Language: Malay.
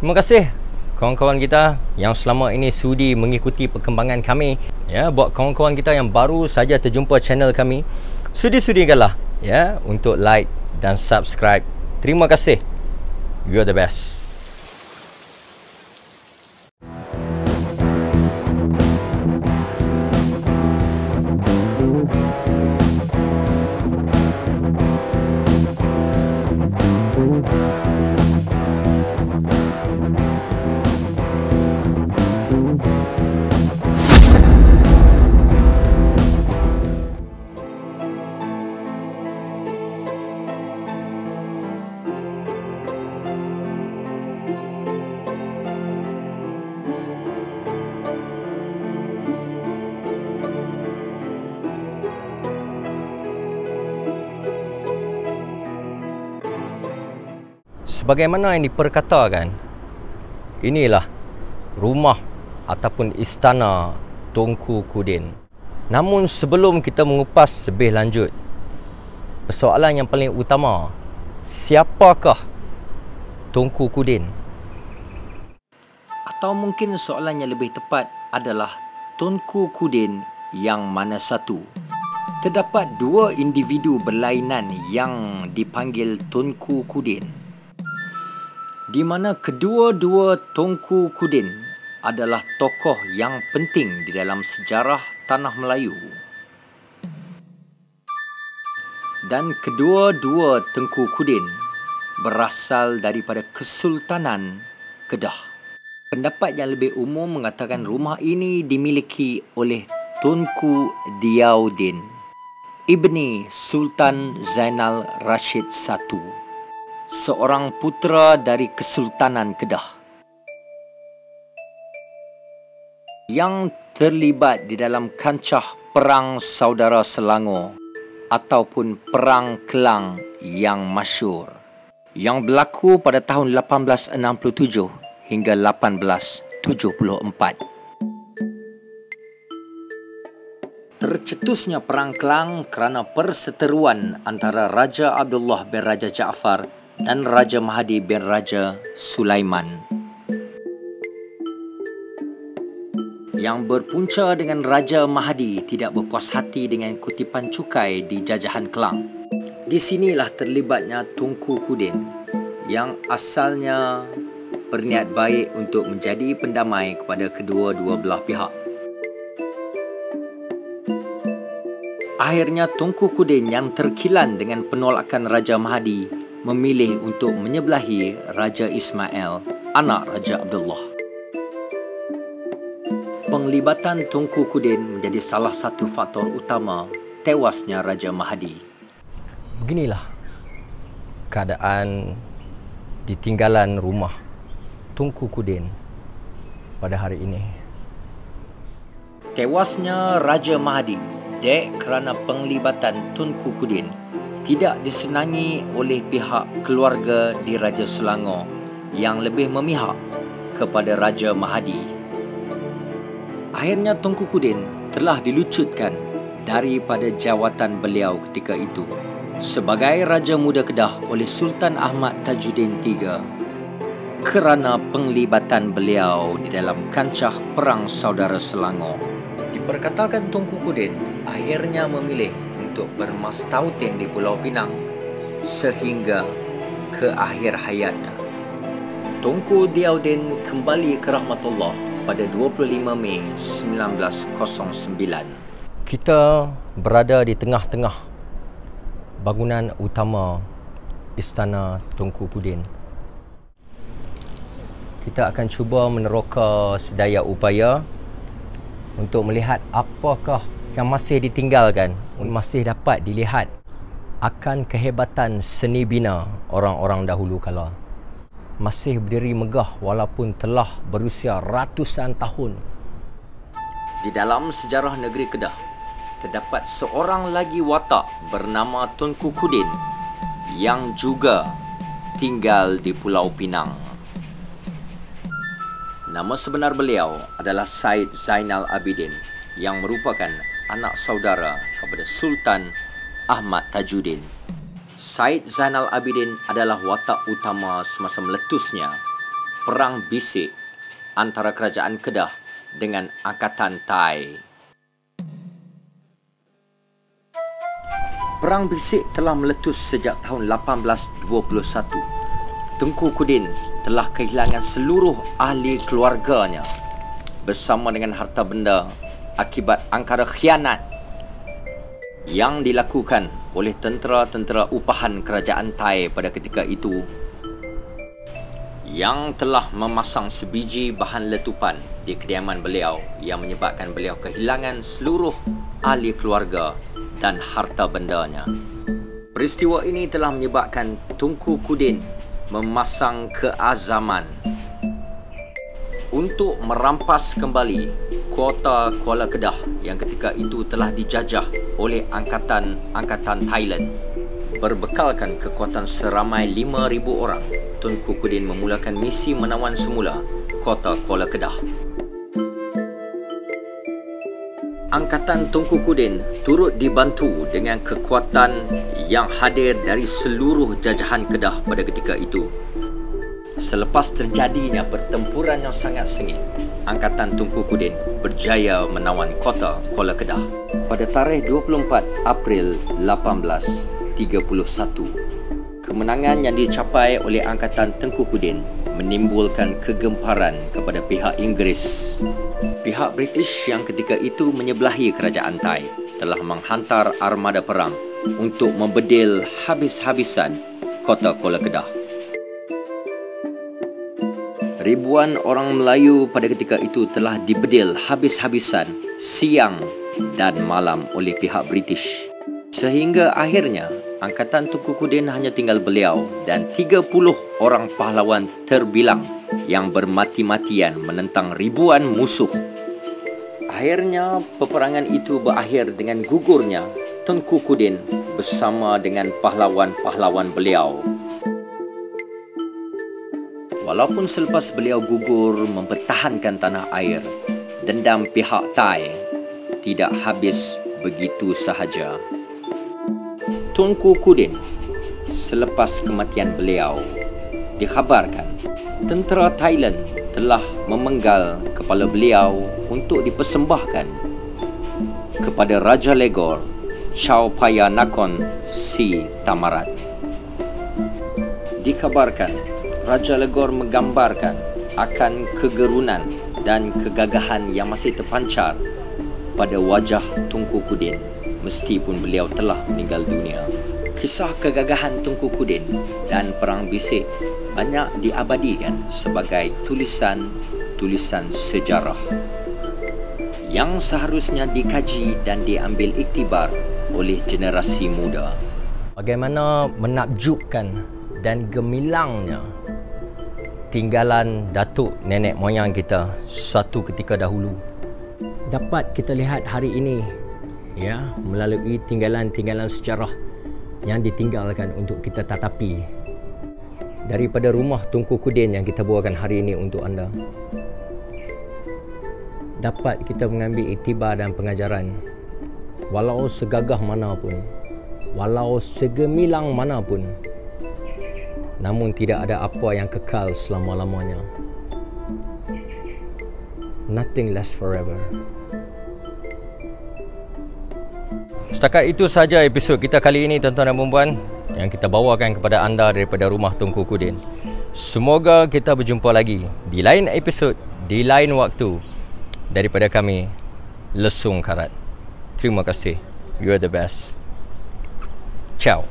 Terima kasih kawan-kawan kita yang selama ini sudi mengikuti perkembangan kami. Ya, buat kawan-kawan kita yang baru saja terjumpa channel kami, sudi-sudikanlah ya untuk like dan subscribe. Terima kasih. You're the best. Sebagaimana yang diperkatakan, inilah rumah ataupun istana Tunku Kudin. Namun sebelum kita mengupas lebih lanjut, persoalan yang paling utama, siapakah Tunku Kudin? Atau mungkin soalan yang lebih tepat adalah Tunku Kudin yang mana satu? Terdapat dua individu berlainan yang dipanggil Tunku Kudin, di mana kedua-dua Tunku Kudin adalah tokoh yang penting di dalam sejarah tanah Melayu. Dan kedua-dua Tunku Kudin berasal daripada Kesultanan Kedah. Pendapat yang lebih umum mengatakan rumah ini dimiliki oleh Tunku Diauddin, Ibni Sultan Zainal Rashid I, seorang putera dari Kesultanan Kedah yang terlibat di dalam kancah Perang Saudara Selangor ataupun Perang Kelang yang masyhur, yang berlaku pada tahun 1867 hingga 1874. Tercetusnya Perang Kelang kerana perseteruan antara Raja Abdullah bin Raja Jaafar dan Raja Mahdi bin Raja Sulaiman, yang berpunca dengan Raja Mahdi tidak berpuas hati dengan kutipan cukai di jajahan Kelang. Di sinilah terlibatnya Tunku Kudin yang asalnya berniat baik untuk menjadi pendamai kepada kedua-dua belah pihak. Akhirnya Tunku Kudin yang terkilan dengan penolakan Raja Mahdi memilih untuk menyebelahi Raja Ismail, anak Raja Abdullah. Penglibatan Tunku Kudin menjadi salah satu faktor utama tewasnya Raja Mahdi. Beginilah keadaan ditinggalan rumah Tunku Kudin pada hari ini. Tewasnya Raja Mahdi dek kerana penglibatan Tunku Kudin tidak disenangi oleh pihak keluarga di Raja Selangor yang lebih memihak kepada Raja Mahdi. Akhirnya Tunku Kudin telah dilucutkan daripada jawatan beliau ketika itu sebagai Raja Muda Kedah oleh Sultan Ahmad Tajuddin III kerana penglibatan beliau di dalam kancah Perang Saudara Selangor. Diperkatakan Tunku Kudin akhirnya memilih untuk bermastautin di Pulau Pinang sehingga ke akhir hayatnya. Tunku Diauddin kembali ke rahmatullah pada 25 Mei 1909. Kita berada di tengah-tengah bangunan utama Istana Tunku Kudin. Kita akan cuba meneroka sedaya upaya untuk melihat apakah yang masih ditinggalkan, masih dapat dilihat akan kehebatan seni bina orang-orang dahulu kala. Masih berdiri megah walaupun telah berusia ratusan tahun. Di dalam sejarah negeri Kedah, terdapat seorang lagi watak bernama Tunku Kudin yang juga tinggal di Pulau Pinang. Nama sebenar beliau adalah Said Zainal Abidin yang merupakan anak saudara kepada Sultan Ahmad Tajuddin. Said Zainal Abidin adalah watak utama semasa meletusnya perang bisik antara kerajaan Kedah dengan Angkatan Thai. Perang bisik telah meletus sejak tahun 1821. Tengku Kudin telah kehilangan seluruh ahli keluarganya bersama dengan harta benda akibat angkara khianat yang dilakukan oleh tentera-tentera upahan kerajaan Thai pada ketika itu, yang telah memasang sebiji bahan letupan di kediaman beliau yang menyebabkan beliau kehilangan seluruh ahli keluarga dan harta bendanya. Peristiwa ini telah menyebabkan Tunku Kudin memasang keazaman untuk merampas kembali kota Kuala Kedah yang ketika itu telah dijajah oleh angkatan Thailand. Berbekalkan kekuatan seramai 5,000 orang, Tunku Kudin memulakan misi menawan semula kota Kuala Kedah. Angkatan Tunku Kudin turut dibantu dengan kekuatan yang hadir dari seluruh jajahan Kedah pada ketika itu. Selepas terjadinya pertempuran yang sangat sengit, Angkatan Tunku Kudin berjaya menawan kota Kuala Kedah. Pada tarikh 24 April 1831, kemenangan yang dicapai oleh Angkatan Tengku Kudin menimbulkan kegemparan kepada pihak Inggeris. Pihak British yang ketika itu menyebelahi kerajaan Thai telah menghantar armada perang untuk membedil habis-habisan kota Kuala Kedah. Ribuan orang Melayu pada ketika itu telah dibedil habis-habisan siang dan malam oleh pihak British. Sehingga akhirnya Angkatan Tunku Kudin hanya tinggal beliau dan 30 orang pahlawan terbilang yang bermati-matian menentang ribuan musuh. Akhirnya peperangan itu berakhir dengan gugurnya Tunku Kudin bersama dengan pahlawan-pahlawan beliau. Walaupun selepas beliau gugur mempertahankan tanah air, dendam pihak Thai tidak habis begitu sahaja. Tunku Kudin, selepas kematian beliau, dikhabarkan tentera Thailand telah memenggal kepala beliau untuk dipersembahkan kepada Raja Legor Chow Phaya Nakhon Si Thammarat. Dikabarkan Raja Legor menggambarkan akan kegerunan dan kegagahan yang masih terpancar pada wajah Tunku Kudin meskipun beliau telah meninggal dunia. Kisah kegagahan Tunku Kudin dan perang bisik banyak diabadikan sebagai tulisan-tulisan sejarah yang seharusnya dikaji dan diambil iktibar oleh generasi muda. Bagaimana menakjubkan dan gemilangnya tinggalan datuk nenek moyang kita suatu ketika dahulu dapat kita lihat hari ini, ya, melalui tinggalan-tinggalan sejarah yang ditinggalkan untuk kita tatapi daripada rumah Tunku Kudin yang kita bawakan hari ini untuk anda. Dapat kita mengambil iktibar dan pengajaran, walau segagah manapun, walau segemilang manapun, namun tidak ada apa yang kekal selama-lamanya. Nothing lasts forever. Setakat itu sahaja episod kita kali ini, tuan-tuan dan puan-puan, yang kita bawakan kepada anda daripada rumah Tunku Kudin. Semoga kita berjumpa lagi di lain episod, di lain waktu, daripada kami, Lesung Karat. Terima kasih. You are the best. Ciao.